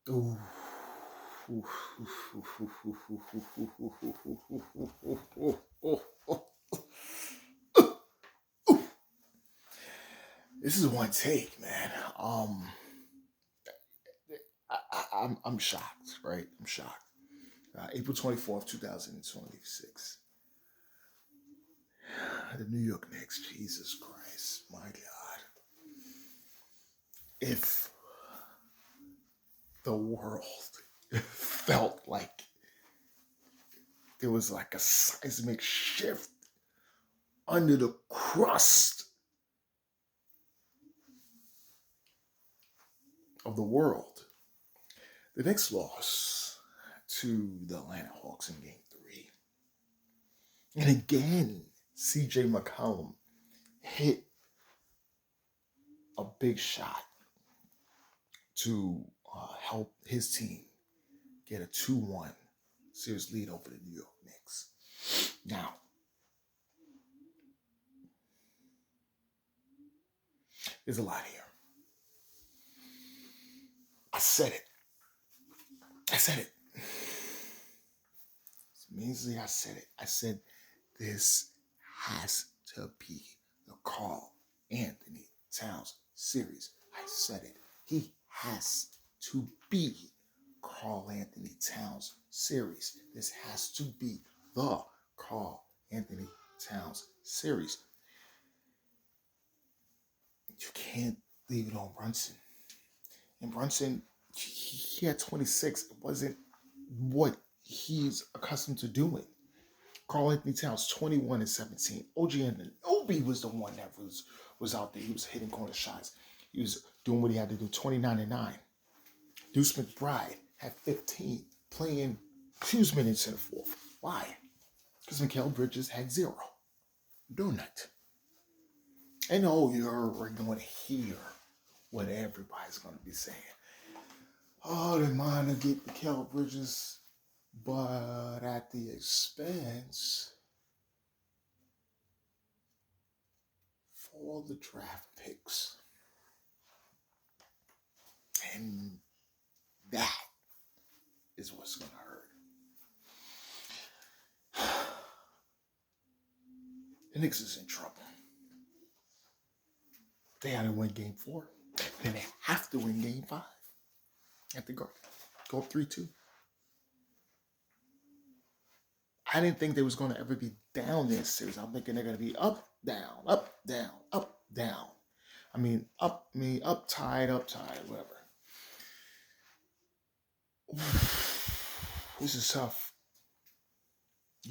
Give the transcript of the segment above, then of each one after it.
Ooh. This is one take, man. I'm shocked, right? I'm shocked. April 24th, 2026. The New York Knicks. Jesus Christ, my God! If the world felt like there was like a seismic shift under the crust of the world, the Knicks lost to the Atlanta Hawks in Game 3. And again, CJ McCollum hit a big shot to help his team get a 2-1 series lead over the New York Knicks. Now, there's a lot here. I said it. I said it. Immediately I said it. I said this has to be the Karl Anthony Towns series. I said it. He has to be Karl Anthony Towns series. This has to be the Karl Anthony Towns series. You can't leave it on Brunson. And Brunson, he had 26. It wasn't what he's accustomed to doing. Karl Anthony Towns, 21 and 17. OG Anunoby was the one that was out there. He was hitting corner shots. He was doing what he had to do, 29 and 9. Deuce McBride had 15, playing 2 minutes in the fourth. Why? Because Mikal Bridges had 0. Doing that. I know we're going to hear what everybody's going to be saying. Oh, they mind to get Mikal Bridges, but at the expense for the draft picks. And that is what's going to hurt. The Knicks is in trouble. They had to win Game 4. Then they have to win Game 5. At the go up 3-2. I didn't think they was going to ever be down this series. I'm thinking they're going to be up, down, up, down, up, down. Up, tied, whatever. This is tough.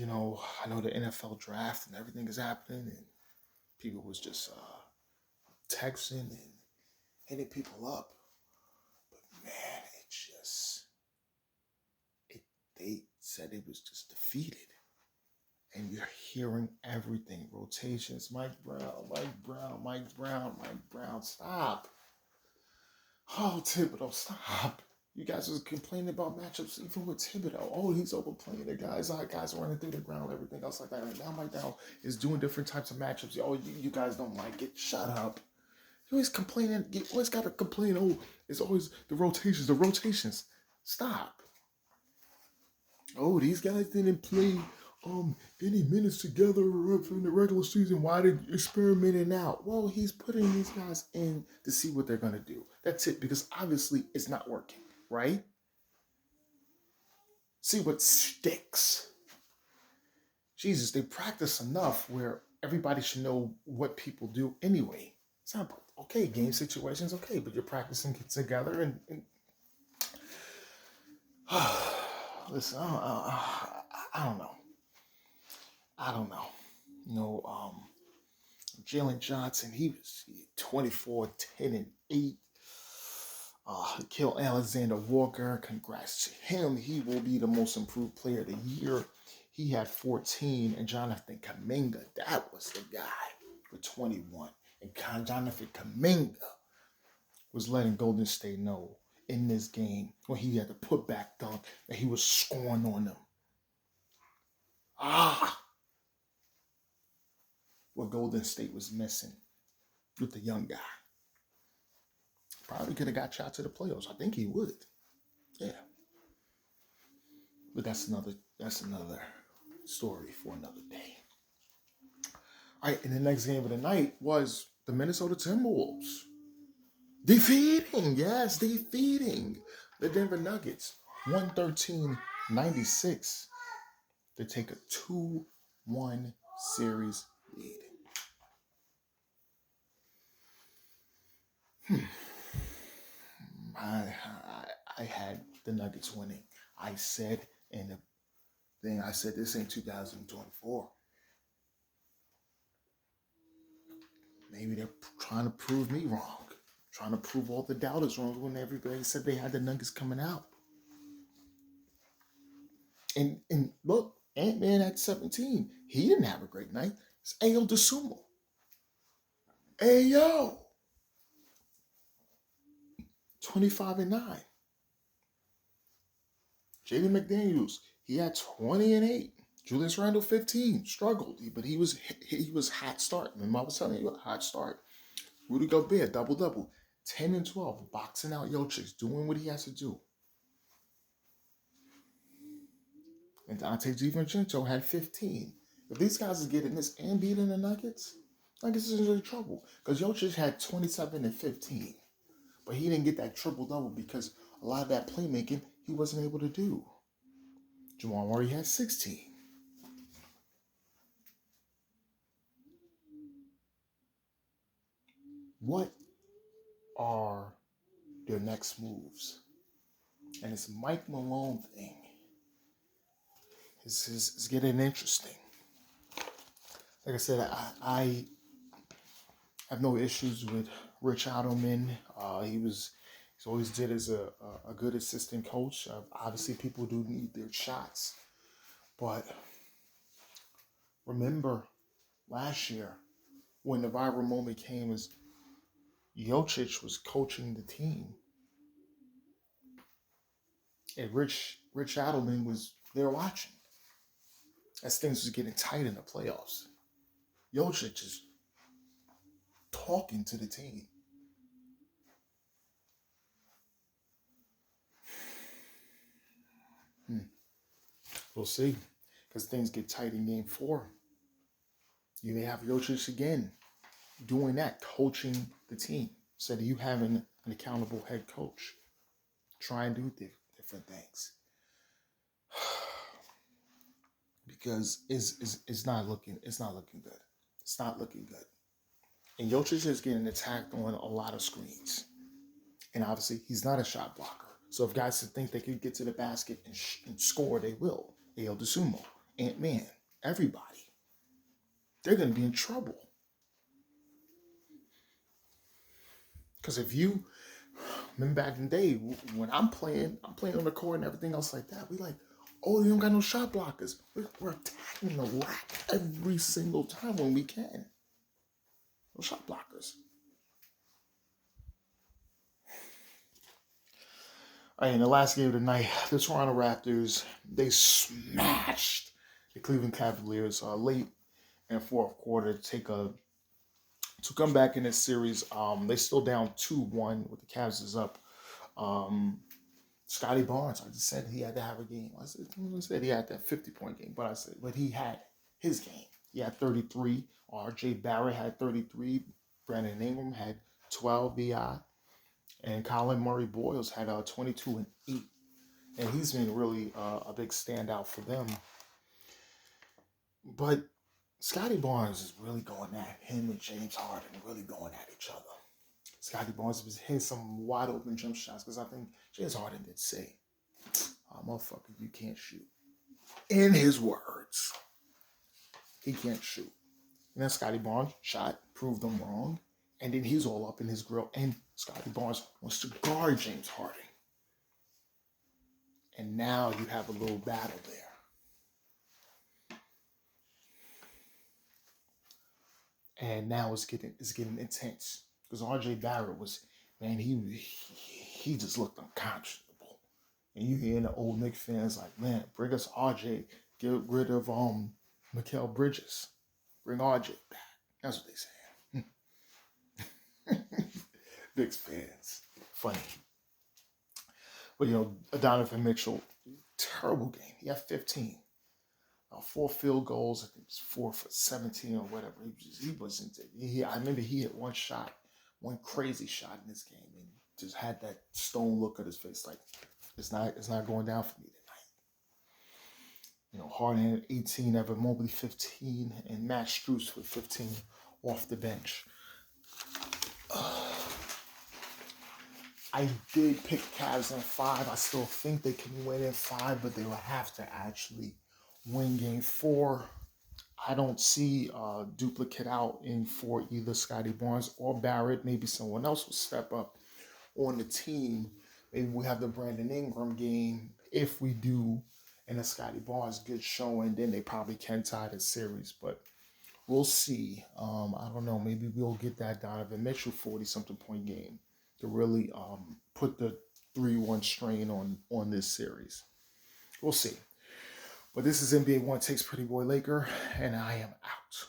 I know the NFL draft and everything is happening, and people was just texting and hitting people up. But man, they said it was just defeated. And you're hearing everything. Rotations, Mike Brown, stop. Oh, Thibodeau, stop. You guys was complaining about matchups even with Thibodeau. Oh, he's overplaying the guys. Guys running through the ground, everything else like that. And now Mike Brown is doing different types of matchups. Oh, you guys don't like it. Shut up. You always complaining. You always got to complain. Oh, it's always the rotations. Stop. Oh, these guys didn't play any minutes together in the regular season. Why did experimenting out? Well, he's putting these guys in to see what they're gonna do. That's it, because obviously it's not working, right? See what sticks. Jesus, they practice enough where everybody should know what people do anyway. It's not okay, game situations, okay, but you're practicing together and listen, I don't know. Jalen Johnson, he was 24, 10, and 8. Kill Alexander Walker, congrats to him. He will be the most improved player of the year. He had 14, and Jonathan Kuminga, that was the guy with 21. And Jonathan Kuminga was letting Golden State know in this game when he had to put back dunk that he was scoring on them. What Golden State was missing with the young guy. Probably could have got shot to the playoffs. I think he would. Yeah. But that's another story for another day. All right, and the next game of the night was the Minnesota Timberwolves. Defeating the Denver Nuggets. 113-96 to take a 2-1 series lead. I had the Nuggets winning. I said in the thing, I said this in 2024. Maybe they're trying to prove me wrong. Trying to prove all the doubters wrong when everybody said they had the Nuggets coming out. And look, Ant-Man at 17, he didn't have a great night. It's Ayo DeSumo. Ayo! 25-9. Jaden McDaniels, he had 20-8. Julius Randle 15, struggled, but he was hot start. Remember I was telling you, hot start. Rudy Gobert, double-double. 10-12, boxing out Jokic, doing what he has to do. And Onetake DiVincenzo had 15. If these guys are getting this and beating the Nuggets is in trouble. Because Jokic had 27 and 15. But he didn't get that triple-double because a lot of that playmaking he wasn't able to do. Jamal Murray had 16. What are their next moves? And this Mike Malone thing is getting interesting. Like I said, I have no issues with Rich Adelman. He's always did as a good assistant coach. Obviously, people do need their shots. But remember last year when the viral moment came is Jokic was coaching the team. And Rich Adelman was there watching. As things was getting tight in the playoffs. Jokic is talking to the team. We'll see. Because things get tight in game 4. You may have Jokic again doing that, coaching the team. Instead of you having an accountable head coach. Try and do different things. Because it's not looking good. It's not looking good. And Jokic is getting attacked on a lot of screens. And obviously, he's not a shot blocker. So if guys think they could get to the basket and score, they will. Ayo DeSumo, Ant-Man, everybody. They're going to be in trouble. Because if you remember back in the day, when I'm playing on the court and everything else like that, we like, oh, you don't got no shot blockers. We're attacking the rack every single time when we can. No shot blockers. All right, in the last game of the night, the Toronto Raptors, they smashed the Cleveland Cavaliers late in the fourth quarter to come back in this series. They still down 2-1 with the Cavs is up. Scotty Barnes, I just said he had to have a game. I said he had that 50-point game, but he had his game. He had 33. R.J. Barrett had 33. Brandon Ingram had 12 BI. And Colin Murray-Boyles had 22 and 8. And he's been really a big standout for them. But Scotty Barnes is really going at him and James Harden, really going at each other. Scotty Barnes was hitting some wide open jump shots because I think James Harden did say, motherfucker, you can't shoot. In his words, he can't shoot. And then Scotty Barnes shot, proved them wrong. And then he's all up in his grill. And Scotty Barnes wants to guard James Harden. And now you have a little battle there. And now it's getting intense. Because R.J. Barrett was, man, he just looked unconscionable. And you hear the old Knicks fans like, man, bring us R.J. Get rid of Mikal Bridges. Bring R.J. back. That's what they say. Knicks fans. Funny. But, Donovan Mitchell, terrible game. He had 15. 4 field goals. I think it was 4 for 17 or whatever. He wasn't. I remember he hit one shot, one crazy shot in this game, and just had that stone look at his face, like it's not going down for me tonight. Harden had 18, Evan Mobley 15, and Matt Strus with 15 off the bench. I did pick Cavs in 5. I still think they can win in 5, but they will have to actually win game 4. I don't see a duplicate out in for either Scotty Barnes or Barrett. Maybe someone else will step up on the team. Maybe we have the Brandon Ingram game. If we do, and a Scotty Barnes good showing, then they probably can tie the series. But we'll see. I don't know. Maybe we'll get that Donovan Mitchell 40-something point game to really put the 3-1 strain on this series. We'll see. But this is NBA One Takes Pretty Boy Laker, and I am out.